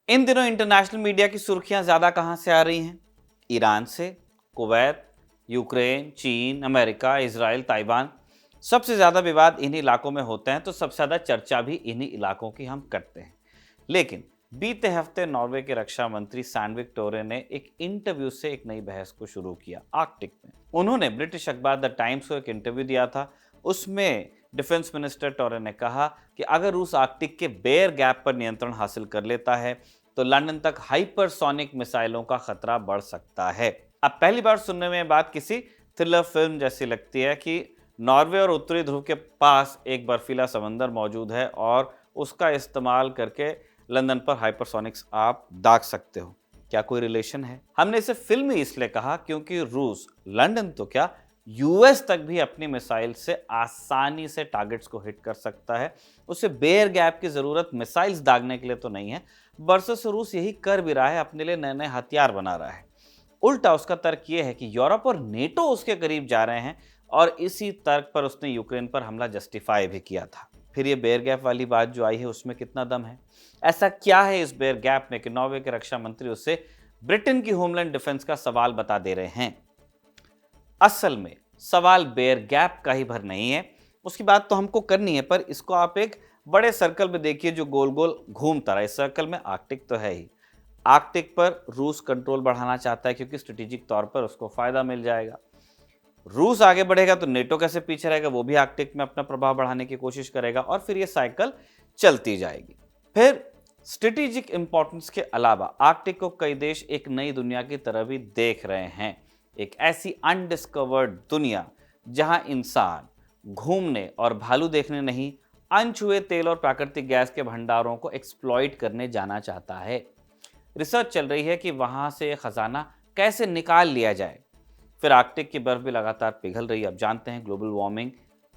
इन दिनों international media की सुर्खियां ज्यादा कहां से आ रही हैं? ईरान से, कुवैत, यूक्रेन, चीन, अमेरिका, इजराइल, ताइवान। सबसे ज्यादा विवाद इन्हीं इलाकों में होते हैं, तो सबसे ज्यादा चर्चा भी इन्हीं इलाकों की हम करते हैं। लेकिन बीते हफ्ते नॉर्वे के रक्षा मंत्री सैंडविक टोरे ने एक इंटरव्यू से एक नई बहस को शुरू किया आर्कटिक में। उन्होंने ब्रिटिश अखबार द टाइम्स को एक इंटरव्यू दिया था। उसमें डिफेंस मिनिस्टर टोरे ने कहा कि अगर रूस आर्कटिक के बेयर गैप पर नियंत्रण हासिल कर लेता है तो लंदन तक हाइपरसोनिक मिसाइलों का खतरा बढ़ सकता है। अब पहली बार सुनने में ये बात किसी थ्रिलर फिल्म जैसी लगती है कि नॉर्वे और उत्तरी ध्रुव के पास एक बर्फीला समंदर मौजूद है और उसका इस्तेमाल करके लंदन पर हाइपरसोनिक्स आप दाग सकते हो। क्या कोई रिलेशन है? हमने इसे फिल्मी इसलिए कहा क्योंकि रूस लंदन तो क्या, यूएस तक भी अपनी मिसाइल से आसानी से टारगेट्स को हिट कर सकता है। उसे बेयर गैप की जरूरत मिसाइल्स दागने के लिए तो नहीं है। बरसों से रूस यही कर भी रहा है, अपने लिए नए नए हथियार बना रहा है। उल्टा उसका तर्क यह है कि यूरोप और नेटो उसके करीब जा रहे हैं और इसी तर्क पर उसने यूक्रेन पर हमला जस्टिफाई भी किया था। फिर ये बेयर गैप वाली बात जो आई है उसमें कितना दम है? ऐसा क्या है इस बेयर गैप में कि नॉर्वे के रक्षा मंत्री उससे ब्रिटेन की होमलैंड डिफेंस का सवाल बता दे रहे हैं? असल में सवाल बेयर गैप का ही भर नहीं है। उसकी बात तो हमको करनी है, पर इसको आप एक बड़े सर्कल में देखिए जो गोल गोल घूमता रहा। इस सर्कल में आर्कटिक तो है ही। आर्कटिक पर रूस कंट्रोल बढ़ाना चाहता है क्योंकि स्ट्रेटेजिक तौर पर उसको फायदा मिल जाएगा। रूस आगे बढ़ेगा तो नेटो कैसे पीछे रहेगा? वो भी आर्कटिक में अपना प्रभाव बढ़ाने की कोशिश करेगा और फिर ये साइकिल चलती जाएगी। फिर स्ट्रेटेजिक इंपॉर्टेंस के अलावा आर्कटिक को कई देश एक नई दुनिया की तरह भी देख रहे हैं। एक ऐसी अनडिस्कवर्ड दुनिया जहां इंसान घूमने और भालू देखने नहीं, अनछुए तेल और प्राकृतिक गैस के भंडारों को एक्सप्लॉइट करने जाना चाहता है। रिसर्च चल रही है कि वहां से खजाना कैसे निकाल लिया जाए। फिर आर्कटिक की बर्फ भी लगातार पिघल रही है। अब जानते हैं ग्लोबल वार्मिंग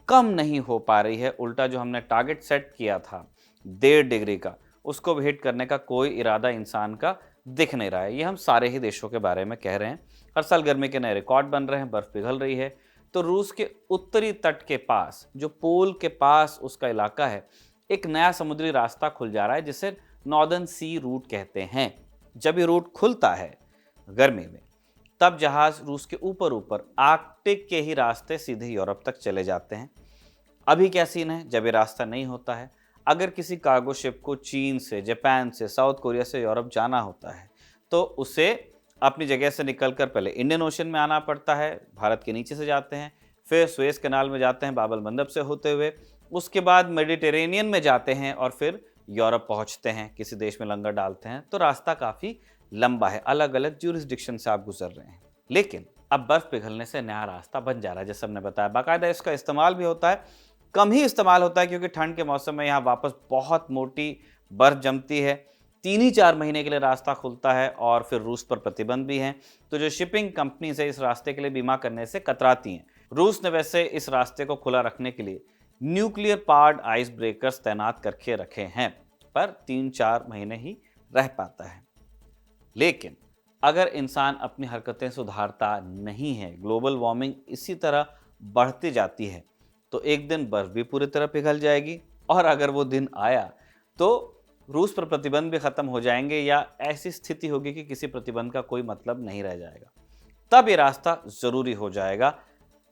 कम नहीं हो पा रही है, उल्टा जो हमने टारगेट सेट किया था 1.5 डिग्री का, उसको भी हिट करने का कोई इरादा इंसान का दिख नहीं रहा है। ये हम सारे ही देशों के बारे में कह रहे हैं। हर साल गर्मी के नए रिकॉर्ड बन रहे हैं, बर्फ पिघल रही है। तो रूस के उत्तरी तट के पास, जो पोल के पास उसका इलाका है, एक नया समुद्री रास्ता खुल जा रहा है जिसे नॉर्दर्न सी रूट कहते हैं। जब ये रूट खुलता है गर्मी में, तब जहाज रूस के ऊपर ऊपर आर्कटिक के ही रास्ते सीधे यूरोप तक चले जाते हैं। अभी क्या सीन है जब ये रास्ता नहीं होता है? अगर किसी कार्गो शिप को चीन से, जापान से, साउथ कोरिया से यूरोप जाना होता है तो उसे अपनी जगह से निकलकर पहले इंडियन ओशन में आना पड़ता है, भारत के नीचे से जाते हैं, फिर सुएज कैनाल में जाते हैं बाबल मंदब से होते हुए, उसके बाद मेडिटेरेनियन में जाते हैं और फिर यूरोप पहुंचते हैं, किसी देश में लंगर डालते हैं। तो रास्ता काफ़ी लंबा है, अलग अलग ज्यूरिसडिक्शन से आप गुजर रहे हैं। लेकिन अब बर्फ पिघलने से नया रास्ता बन जा रहा है, जैसे हमने बताया। बाकायदा इसका इस्तेमाल भी होता है, कम ही इस्तेमाल होता है क्योंकि ठंड के मौसम में यहाँ वापस बहुत मोटी बर्फ जमती है। 3 ही 4 महीने के लिए रास्ता खुलता है और फिर रूस पर प्रतिबंध भी हैं। तो जो शिपिंग कंपनीज है इस रास्ते के लिए बीमा करने से कतराती हैं। रूस ने वैसे इस रास्ते को खुला रखने के लिए न्यूक्लियर पावर्ड आइस ब्रेकर्स तैनात करके रखे हैं, पर 3 4 महीने ही रह पाता है। लेकिन अगर इंसान अपनी हरकतें सुधारता नहीं है, ग्लोबल वार्मिंग इसी तरह बढ़ती जाती है, तो एक दिन बर्फ भी पूरी तरह पिघल जाएगी। और अगर वो दिन आया तो रूस पर प्रतिबंध भी खत्म हो जाएंगे या ऐसी स्थिति होगी कि किसी प्रतिबंध का कोई मतलब नहीं रह जाएगा। तब ये रास्ता जरूरी हो जाएगा।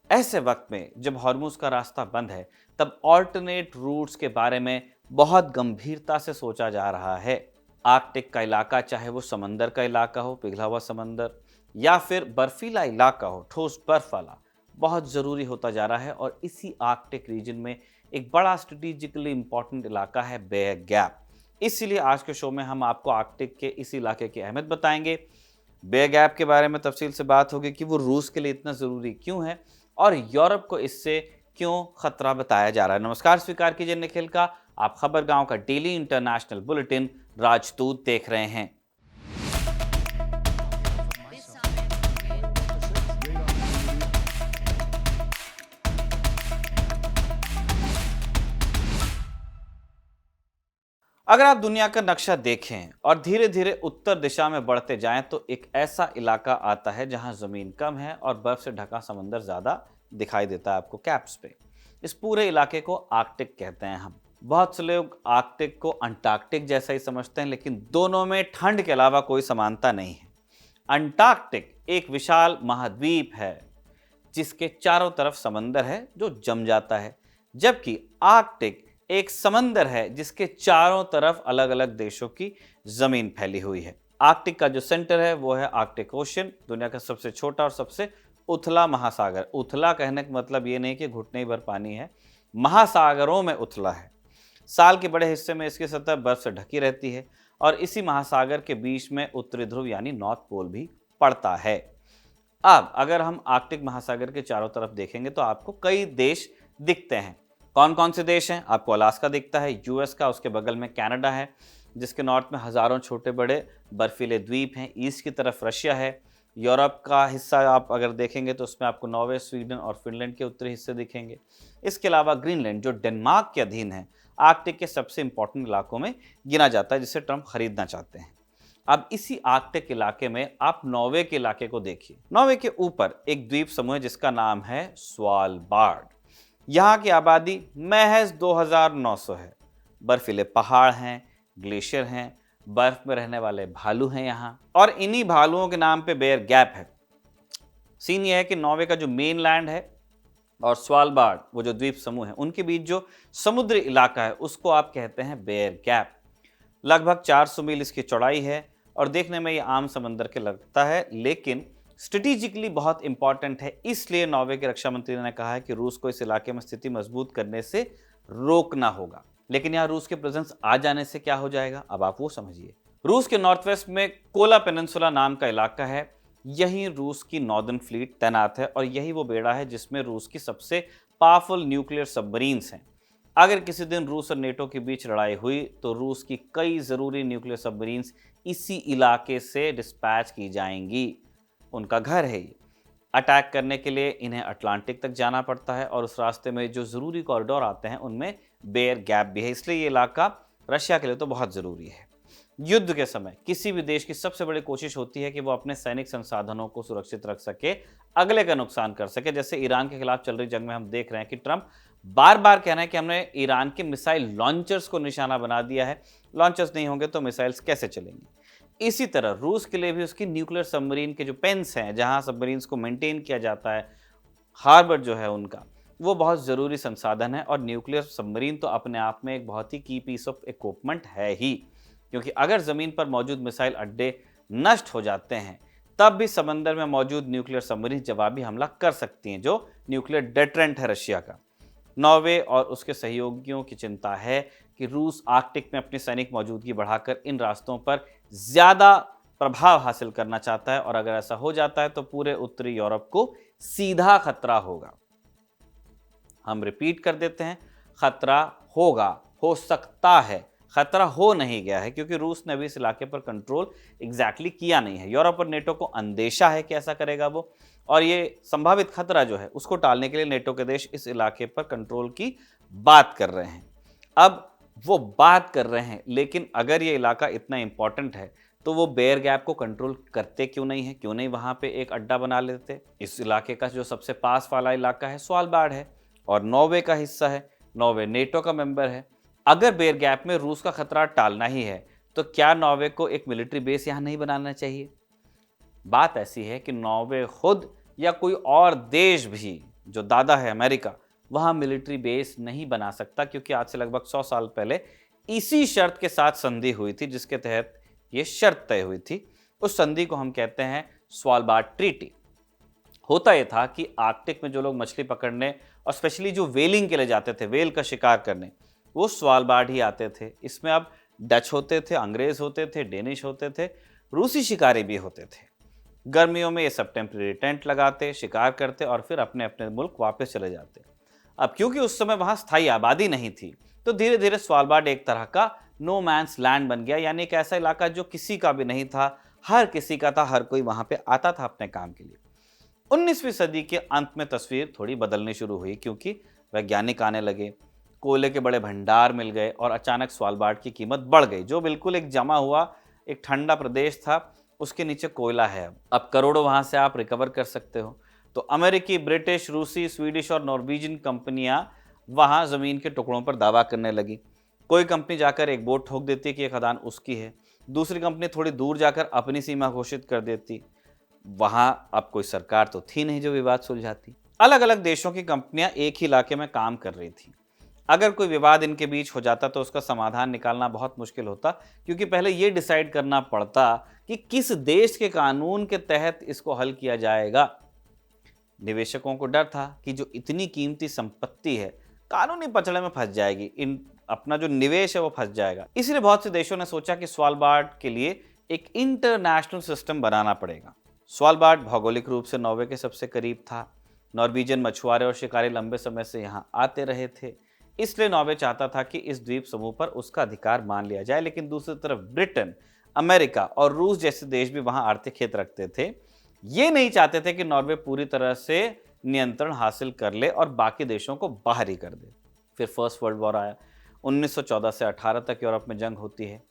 ऐसे वक्त में जब हॉर्मुज का रास्ता बंद है, तब ऑल्टरनेट रूट्स के बारे में बहुत गंभीरता से सोचा जा रहा है। आर्कटिक का इलाका, चाहे वो समंदर का इलाका हो, पिघला हुआ समंदर, या फिर बर्फीला इलाका हो, ठोस बर्फ वाला, बहुत ज़रूरी होता जा रहा है। और इसी आर्कटिक रीजन में एक बड़ा स्ट्रेटेजिकली इंपॉर्टेंट इलाका है बेयर गैप। इसीलिए आज के शो में हम आपको आर्कटिक के इस इलाके की अहमियत बताएंगे। बेयर गैप के बारे में तफसील से बात होगी कि वो रूस के लिए इतना ज़रूरी क्यों है और यूरोप को इससे क्यों खतरा बताया जा रहा है। नमस्कार, स्वीकार कीजिए निखिल का। आप खबर गांव का डेली इंटरनेशनल बुलेटिन राजदूत देख रहे हैं। अगर आप दुनिया का नक्शा देखें और धीरे धीरे उत्तर दिशा में बढ़ते जाएं तो एक ऐसा इलाका आता है जहां जमीन कम है और बर्फ से ढका समंदर ज्यादा दिखाई देता है आपको कैप्स पे। इस पूरे इलाके को आर्कटिक कहते हैं हम। बहुत से लोग आर्कटिक को अंटार्कटिक जैसा ही समझते हैं, लेकिन दोनों में ठंड के अलावा कोई समानता नहीं है। अंटार्कटिक एक विशाल महाद्वीप है जिसके चारों तरफ समंदर है जो जम जाता है, जबकि आर्कटिक एक समंदर है जिसके चारों तरफ अलग अलग देशों की जमीन फैली हुई है। आर्कटिक का जो सेंटर है वो है आर्कटिक ओशन, दुनिया का सबसे छोटा और सबसे उथला महासागर। उथला कहने का मतलब ये नहीं कि घुटने भर पानी है, महासागरों में उथला है। साल के बड़े हिस्से में इसकी सतह बर्फ से ढकी रहती है और इसी महासागर के बीच में उत्तरी ध्रुव यानी नॉर्थ पोल भी पड़ता है। अब अगर हम आर्कटिक महासागर के चारों तरफ देखेंगे तो आपको कई देश दिखते हैं। कौन कौन से देश हैं? आपको अलास्का दिखता है, यूएस का, उसके बगल में कनाडा है जिसके नॉर्थ में हजारों छोटे बड़े बर्फीले द्वीप हैं। ईस्ट की तरफ रशिया है। यूरोप का हिस्सा आप अगर देखेंगे तो उसमें आपको नॉर्वे, स्वीडन और फिनलैंड के उत्तरी हिस्से दिखेंगे। इसके अलावा ग्रीनलैंड जो डेनमार्क के अधीन है, आर्कटिक के सबसे इंपॉर्टेंट इलाकों में गिना जाता है जिसे ट्रंप खरीदना चाहते हैं। अब इसी आर्कटिक इलाके में आप नॉर्वे के इलाके को देखिए। नॉर्वे के ऊपर एक द्वीप समूह है जिसका नाम है स्वालबार्ड। यहाँ की आबादी महज 2900 है। बर्फीले पहाड़ हैं, ग्लेशियर हैं, बर्फ में रहने वाले भालू हैं यहाँ, और इन्हीं भालुओं के नाम पे बेयर गैप है। सीन ये है कि नॉर्वे का जो मेन लैंड है और स्वालबार्ड वो जो द्वीप समूह है, उनके बीच जो समुद्री इलाका है उसको आप कहते हैं बेयर गैप। लगभग 400 मील इसकी चौड़ाई है और देखने में ये आम समंदर के लगता है, लेकिन स्ट्रेटेजिकली बहुत इंपॉर्टेंट है। इसलिए नॉर्वे के रक्षा मंत्री ने कहा है कि रूस को इस इलाके में स्थिति मजबूत करने से रोकना होगा। लेकिन यहाँ रूस के प्रेजेंस आ जाने से क्या हो जाएगा, अब आप वो समझिए। रूस के नॉर्थ वेस्ट में कोला पेनिनसुला नाम का इलाका है। यहीं रूस की नॉर्दर्न फ्लीट तैनात है और यही वो बेड़ा है जिसमें रूस की सबसे पावरफुल न्यूक्लियर सबमरीन्स हैं। अगर किसी दिन रूस और नेटो के बीच लड़ाई हुई तो रूस की कई ज़रूरी न्यूक्लियर सबमरीन्स इसी इलाके से डिस्पैच की जाएंगी। उनका घर है ये। अटैक करने के लिए इन्हें अटलांटिक तक जाना पड़ता है और उस रास्ते में जो ज़रूरी कॉरिडोर आते हैं उनमें बेयर गैप भी है। इसलिए ये इलाका रशिया के लिए तो बहुत ज़रूरी है। युद्ध के समय किसी भी देश की सबसे बड़ी कोशिश होती है कि वो अपने सैनिक संसाधनों को सुरक्षित रख सके, अगले का नुकसान कर सके। जैसे ईरान के खिलाफ चल रही जंग में हम देख रहे हैं कि ट्रंप बार बार कह रहे हैं कि हमने ईरान के मिसाइल लॉन्चर्स को निशाना बना दिया है, लॉन्चर्स नहीं होंगे तो मिसाइल्स कैसे चलेंगी। इसी तरह रूस के लिए भी उसकी न्यूक्लियर सबमरीन के जो पेंस हैं, जहां सबमरीन्स को मेंटेन किया जाता है, हार्बर जो है उनका, वो बहुत ज़रूरी संसाधन है। और न्यूक्लियर सबमरीन तो अपने आप में एक बहुत ही की पीस ऑफ इक्विपमेंट है ही, क्योंकि अगर ज़मीन पर मौजूद मिसाइल अड्डे नष्ट हो जाते हैं तब भी समंदर में मौजूद न्यूक्लियर सबमरीन जवाबी हमला कर सकती हैं, जो न्यूक्लियर डेटरेंट है रशिया का। नॉर्वे और उसके सहयोगियों की चिंता है कि रूस आर्कटिक में अपनी सैनिक मौजूदगी बढ़ाकर इन रास्तों पर ज़्यादा प्रभाव हासिल करना चाहता है, और अगर ऐसा हो जाता है तो पूरे उत्तरी यूरोप को सीधा खतरा होगा। हम रिपीट कर देते हैं, खतरा होगा, हो सकता है, खतरा हो नहीं गया है, क्योंकि रूस ने अभी इस इलाके पर कंट्रोल एग्जैक्टली किया नहीं है। यूरोप और नेटो को अंदेशा है कि ऐसा करेगा वो, और ये संभावित खतरा जो है उसको टालने के लिए नेटो के देश इस इलाके पर कंट्रोल की बात कर रहे हैं। अब वो बात कर रहे हैं, लेकिन अगर ये इलाका इतना इंपॉर्टेंट है तो वो बेयर गैप को कंट्रोल करते क्यों नहीं है? क्यों नहीं वहां पे एक अड्डा बना लेते? इस इलाके का जो सबसे पास वाला इलाका है स्वालबार्ड है और नॉर्वे का हिस्सा है। नॉर्वे नेटो का मेंबर है। अगर बेयर गैप में रूस का खतरा टालना ही है तो क्या नॉर्वे को एक मिलिट्री बेस यहाँ नहीं बनाना चाहिए? बात ऐसी है कि नॉर्वे खुद या कोई और देश भी, जो दादा है अमेरिका, वहां मिलिट्री बेस नहीं बना सकता, क्योंकि आज से लगभग 100 साल पहले इसी शर्त के साथ संधि हुई थी जिसके तहत ये शर्त तय हुई थी। उस संधि को हम कहते हैं स्वालबार्ड ट्रीटी। होता यह था कि आर्कटिक में जो लोग मछली पकड़ने और स्पेशली जो वेलिंग के लिए जाते थे, वेल का शिकार करने, वो स्वालबार्ड ही आते थे। इसमें अब डच होते थे, अंग्रेज होते थे, डेनिश होते थे, रूसी शिकारी भी होते थे। गर्मियों में ये सब टेम्परेरी टेंट लगाते, शिकार करते और फिर अपने अपने मुल्क वापस चले जाते। अब क्योंकि उस समय वहां स्थायी आबादी नहीं थी तो धीरे धीरे स्वालबार्ड एक तरह का नो मैंस लैंड बन गया, यानी एक ऐसा इलाका जो किसी का भी नहीं था, हर किसी का था, हर कोई वहां पे आता था अपने काम के लिए। 19वीं सदी के अंत में तस्वीर थोड़ी बदलनी शुरू हुई, क्योंकि वैज्ञानिक आने लगे, कोयले के बड़े भंडार मिल गए और अचानक स्वालबार्ड की कीमत बढ़ गई। जो बिल्कुल एक जमा हुआ एक ठंडा प्रदेश था, उसके नीचे कोयला है। अब करोड़ों वहां से आप रिकवर कर सकते हो। तो अमेरिकी, ब्रिटिश, रूसी, स्वीडिश और नॉर्वेजियन कंपनियां वहां जमीन के टुकड़ों पर दावा करने लगी। कोई कंपनी जाकर एक बोर्ड ठोक देती कि यह खदान उसकी है, दूसरी कंपनी थोड़ी दूर जाकर अपनी सीमा घोषित कर देती। वहां अब कोई सरकार तो थी नहीं जो विवाद सुलझाती। अलग अलग देशों की कंपनियां एक ही इलाके में काम कर रही थी। अगर कोई विवाद इनके बीच हो जाता तो उसका समाधान निकालना बहुत मुश्किल होता, क्योंकि पहले यह डिसाइड करना पड़ता कि किस देश के कानून के तहत इसको हल किया जाएगा। निवेशकों को डर था कि जो इतनी कीमती संपत्ति है कानूनी पचड़े में फंस जाएगी, इन अपना जो निवेश है वो फंस जाएगा। इसलिए बहुत से देशों ने सोचा कि स्वालबार्ड के लिए एक इंटरनेशनल सिस्टम बनाना पड़ेगा। स्वालबार्ड भौगोलिक रूप से नॉर्वे के सबसे करीब था। नॉर्वेजियन मछुआरे और शिकारी लंबे समय से यहाँ आते रहे थे, इसलिए नॉर्वे चाहता था कि इस द्वीप समूह पर उसका अधिकार मान लिया जाए। लेकिन दूसरी तरफ ब्रिटेन, अमेरिका और रूस जैसे देश भी वहां आर्थिक हित रखते थे। ये नहीं चाहते थे कि नॉर्वे पूरी तरह से नियंत्रण हासिल कर ले और बाकी देशों को बाहर ही कर दे। फिर फर्स्ट वर्ल्ड वॉर आया। 1914 से 18 तक यूरोप में जंग होती है।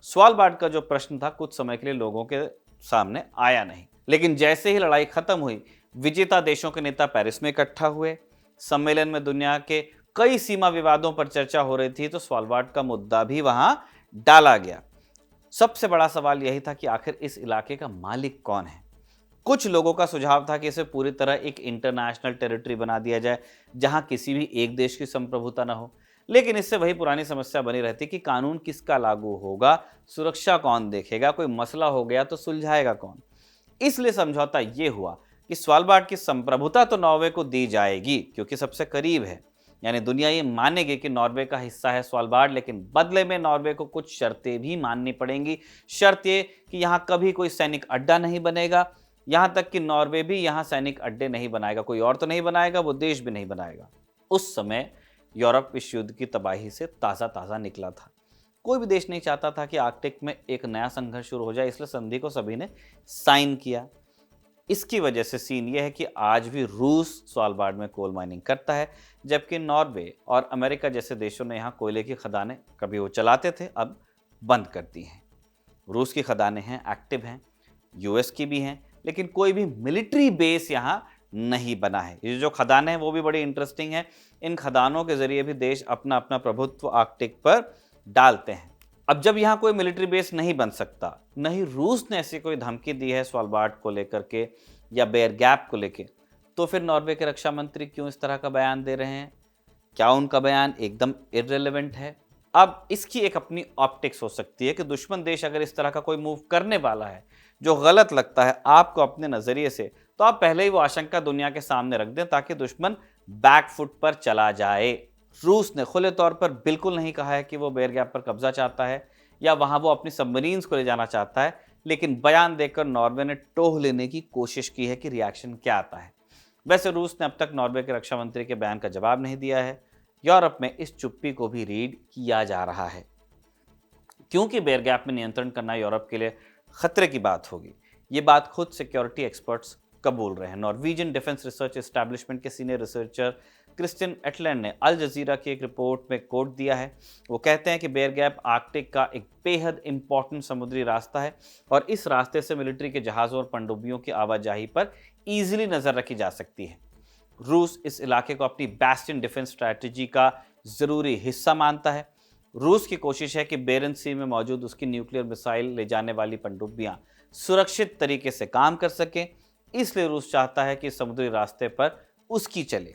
स्वालबार्ड का जो प्रश्न था कुछ समय के लिए लोगों के सामने आया नहीं, लेकिन जैसे ही लड़ाई खत्म हुई, विजेता देशों के नेता पेरिस में इकट्ठा हुए। सम्मेलन में दुनिया के कई सीमा विवादों पर चर्चा हो रही थी, तो स्वालबार्ड का मुद्दा भी वहां डाला गया। सबसे बड़ा सवाल यही था कि आखिर इस इलाके का मालिक कौन है। कुछ लोगों का सुझाव था कि इसे पूरी तरह एक इंटरनेशनल टेरिटरी बना दिया जाए, जहां किसी भी एक देश की संप्रभुता न हो। लेकिन इससे वही पुरानी समस्या बनी रहती कि कानून किसका लागू होगा, सुरक्षा कौन देखेगा, कोई मसला हो गया तो सुलझाएगा कौन। इसलिए समझौता ये हुआ कि स्वालबार्ड की संप्रभुता तो नॉर्वे को दी जाएगी, क्योंकि सबसे करीब है। यानी दुनिया ये मानेगी कि नॉर्वे का हिस्सा है स्वालबार्ड, लेकिन बदले में नॉर्वे को कुछ शर्तें भी माननी पड़ेंगी। शर्त ये कि यहाँ कभी कोई सैनिक अड्डा नहीं बनेगा, यहाँ तक कि नॉर्वे भी यहाँ सैनिक अड्डे नहीं बनाएगा। कोई और तो नहीं बनाएगा, वो देश भी नहीं बनाएगा। उस समय यूरोप विश्व युद्ध की तबाही से ताज़ा ताज़ा निकला था। कोई भी देश नहीं चाहता था कि आर्कटिक में एक नया संघर्ष शुरू हो जाए, इसलिए संधि को सभी ने साइन किया। इसकी वजह से सीन यह है कि आज भी रूस स्वालबार्ड में कोल माइनिंग करता है, जबकि नॉर्वे और अमेरिका जैसे देशों ने यहाँ कोयले की खदानें कभी वो चलाते थे, अब बंद कर दी हैं। रूस की खदानें हैं, एक्टिव हैं, यूएस की भी हैं, लेकिन कोई भी मिलिट्री बेस यहाँ नहीं बना है। ये जो खदानें हैं वो भी बड़ी इंटरेस्टिंग है। इन खदानों के जरिए भी देश अपना अपना प्रभुत्व आर्कटिक पर डालते हैं। अब जब यहाँ कोई मिलिट्री बेस नहीं बन सकता, नहीं रूस ने ऐसी कोई धमकी दी है स्वालबार्ड को लेकर के या बेयर गैप को लेकर, तो फिर नॉर्वे के रक्षा मंत्री क्यों इस तरह का बयान दे रहे हैं? क्या उनका बयान एकदम इररिलेवेंट है? अब इसकी एक अपनी ऑप्टिक्स हो सकती है कि दुश्मन देश अगर इस तरह का कोई मूव करने वाला है जो गलत लगता है आपको अपने नजरिए से, तो आप पहले ही वो आशंका दुनिया के सामने रख दें ताकि दुश्मन बैकफुट पर चला जाए। रूस ने खुले तौर पर बिल्कुल नहीं कहा है कि वो बेयर गैप पर कब्जा चाहता है या वहां वो अपनी सबमरीन्स को ले जाना चाहता है, लेकिन बयान देकर नॉर्वे ने टोह लेने की कोशिश की है कि रिएक्शन क्या आता है। वैसे रूस ने अब तक नॉर्वे के रक्षा मंत्री के बयान का जवाब नहीं दिया है। यूरोप में इस चुप्पी को भी रीड किया जा रहा है, क्योंकि बेयर गैप में नियंत्रण करना यूरोप के लिए खतरे की बात होगी। ये बात खुद सिक्योरिटी एक्सपर्ट्स कबूल रहे हैं। नॉर्वेजियन डिफेंस रिसर्च एस्टैब्लिशमेंट के सीनियर रिसर्चर क्रिस्टियन एटलैंड ने अल जजीरा की एक रिपोर्ट में कोट दिया है। वो कहते हैं कि बेयर गैप आर्कटिक का एक बेहद इंपॉर्टेंट समुद्री रास्ता है और इस रास्ते से मिलिट्री के जहाज़ों और पनडुब्बियों की आवाजाही पर ईजिली नज़र रखी जा सकती है। रूस इस इलाके को अपनी बेस्टियन डिफेंस स्ट्रैटेजी का ज़रूरी हिस्सा मानता है। रूस की कोशिश है कि बेरेंस सी में मौजूद उसकी न्यूक्लियर मिसाइल ले जाने वाली पनडुब्बियां सुरक्षित तरीके से काम कर सकें, इसलिए रूस चाहता है कि समुद्री रास्ते पर उसकी चले।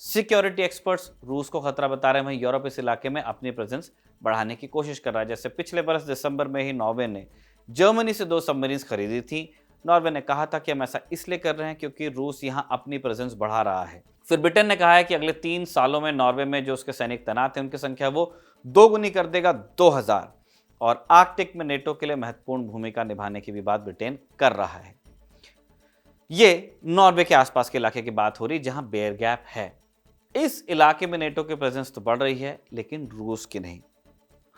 सिक्योरिटी एक्सपर्ट्स रूस को खतरा बता रहे हैं। वहीं यूरोप इस इलाके में अपनी प्रेजेंस बढ़ाने की कोशिश कर रहा है। जैसे पिछले बरस दिसंबर में ही नॉर्वे ने जर्मनी से 2 सबमरीन्स खरीदी थी। नॉर्वे ने कहा था कि हम ऐसा इसलिए कर रहे हैं क्योंकि रूस यहां अपनी प्रेजेंस बढ़ा रहा है। फिर ब्रिटेन ने कहा है कि अगले 3 सालों में नॉर्वे में जो उसके सैनिक तैनात हैं उनकी संख्या वो 2 गुनी कर देगा, 2000। और आर्कटिक में नेटो के लिए महत्वपूर्ण भूमिका निभाने की भी बात ब्रिटेन कर रहा है। ये नॉर्वे के आसपास के इलाके की बात हो रही जहां बेयर गैप है। इस इलाके में नेटो की प्रेजेंस तो बढ़ रही है, लेकिन रूस की नहीं।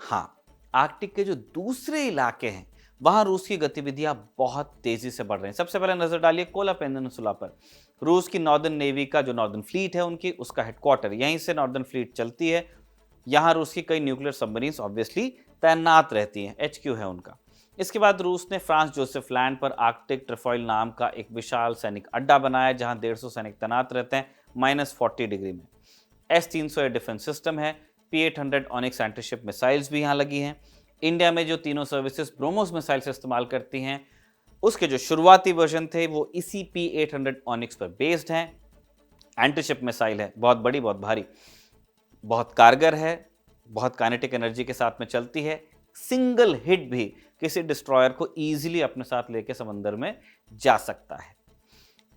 हाँ, आर्कटिक के जो दूसरे इलाके हैं वहां रूस की गतिविधियां बहुत तेजी से बढ़ रही हैं। सबसे पहले नजर डालिए कोला पेनिनसुला पर। रूस की नॉर्दर्न नेवी का जो नॉर्दर्न फ्लीट है उनकी उसका हेडक्वार्टर यहीं से नॉर्दर्न फ्लीट चलती है। यहां रूस की कई न्यूक्लियर सबमरीन्स ऑब्वियसली तैनात रहती हैं, HQ है उनका। इसके बाद रूस ने फ्रांस जोसेफ लैंड पर आर्कटिक ट्रेफॉइल नाम का एक विशाल सैनिक अड्डा बनाया जहां 150 सैनिक तैनात रहते हैं -40 डिग्री में। S-300 डिफेंस सिस्टम है, P-800 ऑनिक्स एंटीशिप मिसाइल्स भी यहाँ लगी हैं। इंडिया में जो तीनों सर्विसेज ब्रोमोस मिसाइल से इस्तेमाल करती हैं, उसके जो शुरुआती वर्जन थे वो इसी P-800 ऑनिक्स पर बेस्ड हैं। एंटीशिप मिसाइल है, बहुत बड़ी, बहुत भारी, बहुत कारगर है, बहुत काइनेटिक एनर्जी के साथ में चलती है। सिंगल हिट भी किसी डिस्ट्रॉयर को इजीली अपने साथ लेके समंदर में जा सकता है।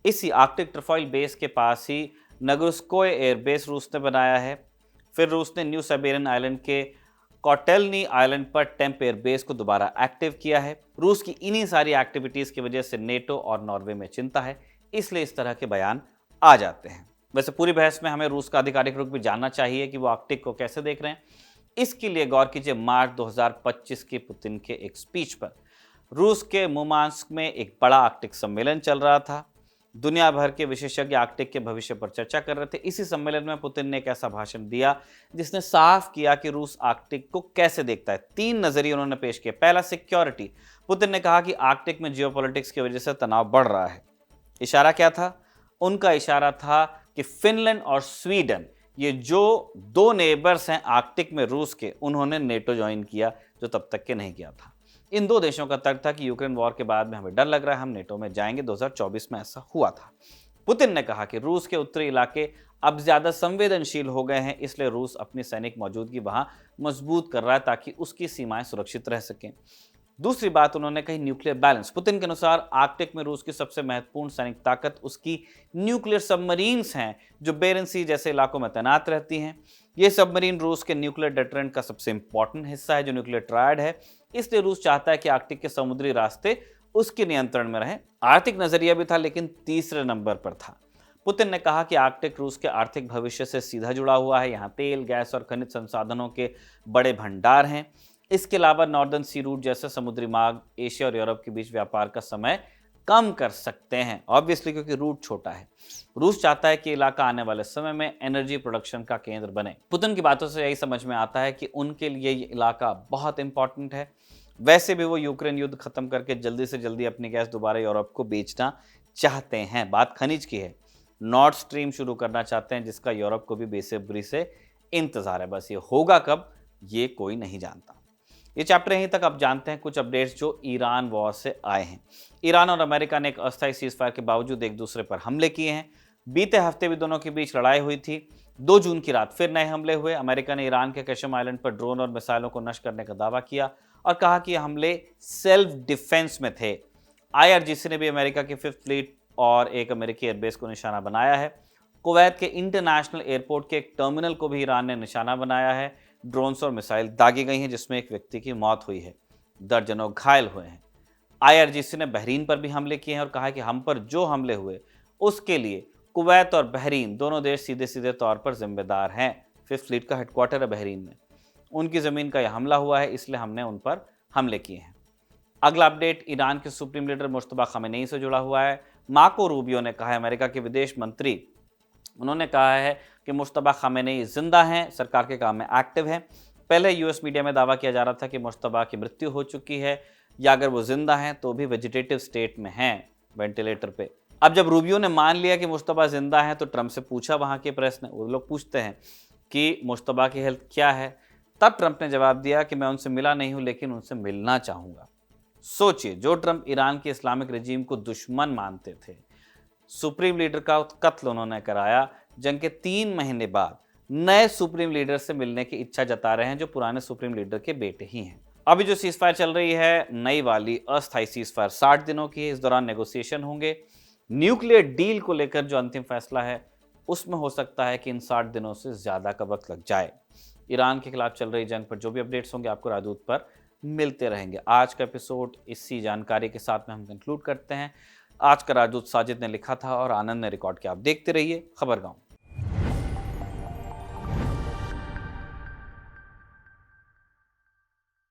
इसी आर्कटिक ट्रफॉइल बेस के पास ही नगुर्स्कोय एयरबेस रूस ने बनाया है। फिर रूस ने न्यू साइबेरियन आइलैंड के कॉटेलनी आइलैंड पर टेम्प एयरबेस को दोबारा एक्टिव किया है। रूस की इन्हीं सारी एक्टिविटीज की वजह से नेटो और नॉर्वे में चिंता है, इसलिए इस तरह के बयान आ जाते हैं। वैसे पूरी बहस में हमें रूस का आधिकारिक रुख भी जानना चाहिए कि वो आर्कटिक को कैसे देख रहे हैं। इसके लिए गौर कीजिए मार्च 2025 के पुतिन के एक स्पीच पर। रूस के मुर्मांस्क में एक बड़ा आर्कटिक सम्मेलन चल रहा था। दुनिया भर के विशेषज्ञ आर्कटिक के भविष्य पर चर्चा कर रहे थे। इसी सम्मेलन में पुतिन ने एक ऐसा भाषण दिया जिसने साफ किया कि रूस आर्कटिक को कैसे देखता है। 3 नजरिए उन्होंने पेश किए। पहला, सिक्योरिटी। पुतिन ने कहा कि आर्कटिक में जियोपॉलिटिक्स की वजह से तनाव बढ़ रहा है। इशारा क्या था? उनका इशारा था कि फिनलैंड और स्वीडन, ये जो 2 नेबर्स हैं आर्कटिक में रूस के, उन्होंने नेटो ज्वाइन किया, जो तब तक के नहीं किया था। इन 2 देशों का तर्क था कि यूक्रेन वॉर के बाद में हमें डर लग रहा है, हम नेटो में जाएंगे। 2024 में ऐसा हुआ था। पुतिन ने कहा कि रूस के उत्तरी इलाके अब ज्यादा संवेदनशील हो गए हैं, इसलिए रूस अपनी सैनिक मौजूदगी वहां मजबूत कर रहा है ताकि उसकी सीमाएं सुरक्षित रह सकें। दूसरी बात उन्होंने कही, न्यूक्लियर बैलेंस। पुतिन के अनुसार आर्कटिक में रूस की सबसे महत्वपूर्ण सैनिक ताकत उसकी न्यूक्लियर सबमरीन्स हैं, जो बेरिंग सी जैसे इलाकों में तैनात रहती हैं। ये सबमरीन रूस के न्यूक्लियर डेटरेंट का सबसे इंपॉर्टेंट हिस्सा है, जो न्यूक्लियर ट्रायड है। इसलिए रूस चाहता है कि आर्कटिक के समुद्री रास्ते उसके नियंत्रण में रहें। आर्थिक नजरिया भी था, लेकिन तीसरे नंबर पर था। पुतिन ने कहा कि आर्कटिक रूस के आर्थिक भविष्य से सीधा जुड़ा हुआ है। यहाँ तेल, गैस और खनिज संसाधनों के बड़े भंडार हैं। इसके अलावा नॉर्दर्न सी रूट जैसे समुद्री मार्ग एशिया और यूरोप के बीच व्यापार का समय कम कर सकते हैं, ऑब्वियसली क्योंकि रूट छोटा है। रूस चाहता है कि इलाका आने वाले समय में एनर्जी प्रोडक्शन का केंद्र बने। पुतिन की बातों से यही समझ में आता है कि उनके लिए ये इलाका बहुत इंपॉर्टेंट है। वैसे भी वो यूक्रेन युद्ध खत्म करके जल्दी से जल्दी अपनी गैस दोबारा यूरोप को बेचना चाहते हैं। बात खनिज की है, नॉर्थ स्ट्रीम शुरू करना चाहते हैं, जिसका यूरोप को भी बेसब्री से इंतजार है। बस ये होगा कब, ये कोई नहीं जानता। ये चैप्टर यहीं तक। अब जानते हैं कुछ अपडेट्स जो ईरान वॉर से आए हैं। ईरान और अमेरिका ने एक अस्थायी सीजफायर के बावजूद एक दूसरे पर हमले किए हैं। बीते हफ्ते भी दोनों के बीच लड़ाई हुई थी। 2 जून की रात फिर नए हमले हुए। अमेरिका ने ईरान के कशम आइलैंड पर ड्रोन और मिसाइलों को नष्ट करने का दावा किया और कहा कि ये हमले सेल्फ डिफेंस में थे। IRGC ने भी अमेरिका की 5th फ्लीट और एक अमेरिकी एयरबेस को निशाना बनाया है। कुवैत के इंटरनेशनल एयरपोर्ट के एक टर्मिनल को भी ईरान ने निशाना बनाया है। ड्रोन्स और मिसाइल दागी गई हैं, जिसमें एक व्यक्ति की मौत हुई है, दर्जनों घायल हुए हैं। IRGC ने बहरीन पर भी हमले किए हैं और कहा है कि हम पर जो हमले हुए उसके लिए कुवैत और बहरीन दोनों देश सीधे सीधे तौर पर जिम्मेदार हैं। 5th फ्लीट का हेडक्वार्टर है बहरीन में, उनकी जमीन का यह हमला हुआ है, इसलिए हमने उन पर हमले किए हैं। अगला अपडेट ईरान के सुप्रीम लीडर मुश्तबा खामेनेई से जुड़ा हुआ है। मार्को रूबियो ने कहा है, अमेरिका के विदेश मंत्री, उन्होंने कहा है कि मुश्तबा खामेनेई जिंदा हैं, सरकार के काम में एक्टिव हैं। पहले यूएस मीडिया में दावा किया जा रहा था कि मुश्तबा की मृत्यु हो चुकी है, या अगर वो जिंदा हैं तो भी वेजिटेटिव स्टेट में हैं, वेंटिलेटर पे। अब जब रूबियो ने मान लिया कि मुश्तबा जिंदा हैं, तो ट्रंप से पूछा वहां के प्रेस ने, वो लोग पूछते हैं कि मुश्तबा की हेल्थ क्या है, तब ट्रंप ने जवाब दिया कि मैं उनसे मिला नहीं हूं, लेकिन उनसे मिलना चाहूंगा। सोचिए, जो ट्रंप ईरान के इस्लामिक रजीम को दुश्मन मानते थे, सुप्रीम लीडर का कत्ल उन्होंने कराया। जंग के 3 महीने बाद नए सुप्रीम लीडर से मिलने की इच्छा जता रहे हैं, जो पुराने सुप्रीम लीडर के बेटे ही हैं। अभी जो सीजफायर चल रही है, नई वाली अस्थायी सीजफायर 60 दिनों की है। इस दौरान नेगोशिएशन होंगे। न्यूक्लियर डील को लेकर जो अंतिम फैसला है, उसमें हो सकता है कि इन 60 दिनों से ज्यादा का वक्त लग जाए। ईरान के खिलाफ चल रही जंग पर जो भी अपडेट्स होंगे आपको राजदूत पर मिलते रहेंगे। आज का एपिसोड इसी जानकारी के साथ में हम कंक्लूड करते हैं। आज का राजदूत साजिद ने लिखा था और आनंद ने रिकॉर्ड किया। आप देखते रहिए खबरगांव।